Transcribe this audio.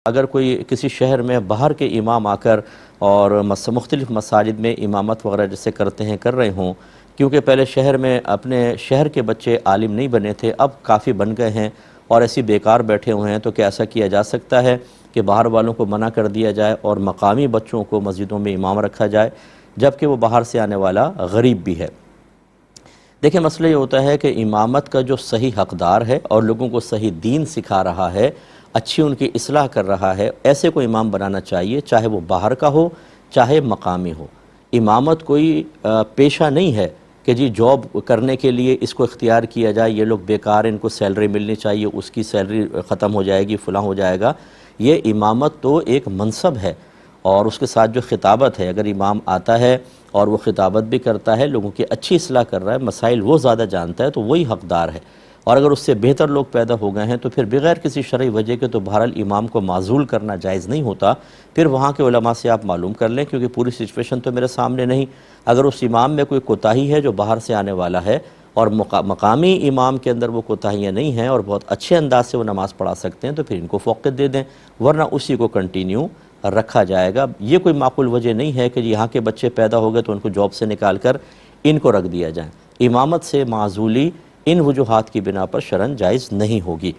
اگر کوئی کسی شہر میں باہر کے امام آ کر اور مختلف مساجد میں امامت وغیرہ جیسے کرتے ہیں کر رہے ہوں، کیونکہ پہلے شہر میں اپنے شہر کے بچے عالم نہیں بنے تھے، اب کافی بن گئے ہیں اور ایسی بیکار بیٹھے ہوئے ہیں، تو کیا ایسا کیا جا سکتا ہے کہ باہر والوں کو منع کر دیا جائے اور مقامی بچوں کو مسجدوں میں امام رکھا جائے جبکہ وہ باہر سے آنے والا غریب بھی ہے؟ دیکھیں، مسئلہ یہ ہوتا ہے کہ امامت کا جو صحیح حقدار ہے اور لوگوں کو صحیح دین سکھا رہا ہے، اچھی ان کی اصلاح کر رہا ہے، ایسے کو امام بنانا چاہیے، چاہے وہ باہر کا ہو چاہے مقامی ہو۔ امامت کوئی پیشہ نہیں ہے کہ جی جاب کرنے کے لیے اس کو اختیار کیا جائے، یہ لوگ بیکار، ان کو سیلری ملنی چاہیے، اس کی سیلری ختم ہو جائے گی، فلاں ہو جائے گا۔ یہ امامت تو ایک منصب ہے، اور اس کے ساتھ جو خطابت ہے، اگر امام آتا ہے اور وہ خطابت بھی کرتا ہے، لوگوں کی اچھی اصلاح کر رہا ہے، مسائل وہ زیادہ جانتا ہے، تو وہی حقدار ہے۔ اور اگر اس سے بہتر لوگ پیدا ہو گئے ہیں تو پھر بغیر کسی شرعی وجہ کے تو بہرحال امام کو معزول کرنا جائز نہیں ہوتا۔ پھر وہاں کے علماء سے آپ معلوم کر لیں، کیونکہ پوری سچویشن تو میرے سامنے نہیں۔ اگر اس امام میں کوئی کوتاہی ہے جو باہر سے آنے والا ہے اور مقامی امام کے اندر وہ کوتاہیاں نہیں ہیں اور بہت اچھے انداز سے وہ نماز پڑھا سکتے ہیں، تو پھر ان کو فوقیت دے دیں، ورنہ اسی کو کنٹینیو رکھا جائے گا۔ یہ کوئی معقول وجہ نہیں ہے کہ یہاں کے بچے پیدا ہو گئے تو ان کو جاب سے نکال کر ان کو رکھ دیا جائے۔ امامت سے معزولی ان وجوہات کی بنا پر شرعاً جائز نہیں ہوگی۔